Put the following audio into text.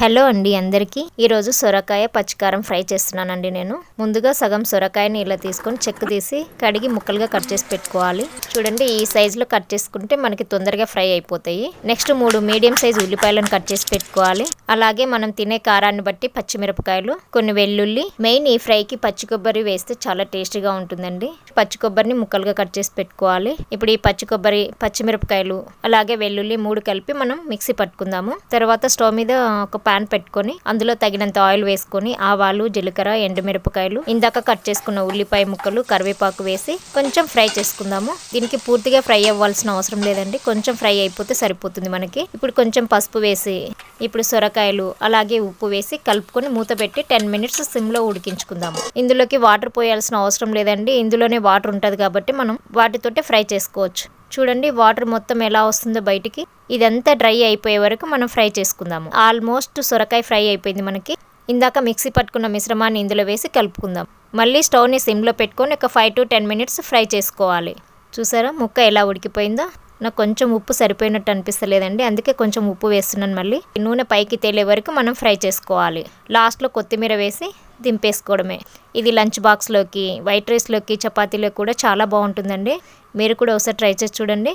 Hello అండి అందరికీ ఈరోజు సొరకాయ పచ్చికారం ఫ్రై చేస్తున్నానండి. నేను ముందుగా సగం సొరకాయని ఇలా తీసుకొని చెక్కు తీసి కడిగి ముక్కలుగా కట్ చేసి పెట్టుకోవాలి. చూడండి, ఈ సైజులో కట్ చేసుకుంటే మనకి తొందరగా ఫ్రై అయిపోతాయి. నెక్స్ట్ 3 మీడియం సైజ్ ఉల్లిపాయలను కట్ చేసి పెట్టుకోవాలి. అలాగే మనం తినే కారాన్ని బట్టి పచ్చిమిరపకాయలు, కొన్ని వెల్లుల్లి. మెయిన్ ఈ ఫ్రైకి పచ్చి కొబ్బరి వేస్తే చాలా టేస్టీగా ఉంటుందండి. పచ్చి కొబ్బరిని ముక్కలుగా కట్ చేసి పెట్టుకోవాలి. ఇప్పుడు ఈ పచ్చి కొబ్బరి, పచ్చిమిరపకాయలు అలాగే వెల్లుల్లి 3 కలిపి మనం మిక్సీ పట్టుకుందాము. తర్వాత స్టవ్ మీద ఒక పాన్ పెట్టుకొని అందులో తగినంత ఆయిల్ వేసుకొని ఆవాలు, జీలకర్ర, ఎండుమిరపకాయలు, ఇందాక కట్ చేసుకున్న ఉల్లిపాయ ముక్కలు, కరివేపాకు వేసి కొంచెం ఫ్రై చేసుకుందాము. దీనికి పూర్తిగా ఫ్రై అవ్వాల్సిన అవసరం లేదండి, కొంచెం ఫ్రై అయిపోతే సరిపోతుంది మనకి. ఇప్పుడు కొంచెం పసుపు వేసి ఇప్పుడు సొరకాయలు అలాగే ఉప్పు వేసి కలుపుకొని మూత పెట్టి 10 మినిట్స్ సిమ్ లో ఉడికించుకుందాము. ఇందులోకి వాటర్ పోయాల్సిన అవసరం లేదండి, ఇందులోనే వాటర్ ఉంటది కాబట్టి మనం వాటితోటే ఫ్రై చేసుకోవచ్చు. చూడండి, వాటర్ మొత్తం ఎలా వస్తుందో బయటికి. ఇదంతా డ్రై అయిపోయే వరకు మనం ఫ్రై చేసుకుందాము. ఆల్మోస్ట్ సొరకాయ ఫ్రై అయిపోయింది మనకి. ఇందాక మిక్సీ పట్టుకున్న మిశ్రమాన్ని ఇందులో వేసి కలుపుకుందాం. మళ్ళీ స్టవ్ని సిమ్లో పెట్టుకొని ఒక 5 to 10 మినిట్స్ ఫ్రై చేసుకోవాలి. చూసారా ముక్క ఎలా ఉడికిపోయిందో? నాకు కొంచెం ఉప్పు సరిపోయినట్టు అనిపిస్తలేదండి, అందుకే కొంచెం ఉప్పు వేస్తున్నాను. మళ్ళీ నూనె పైకి తేలే వరకు మనం ఫ్రై చేసుకోవాలి. లాస్ట్లో కొత్తిమీర వేసి దింపేసుకోవడమే. ఇది లంచ్ బాక్స్లోకి, వైట్ రైస్లోకి, చపాతీలోకి కూడా చాలా బాగుంటుందండి. మీరు కూడా ఒకసారి ట్రై చేసి చూడండి.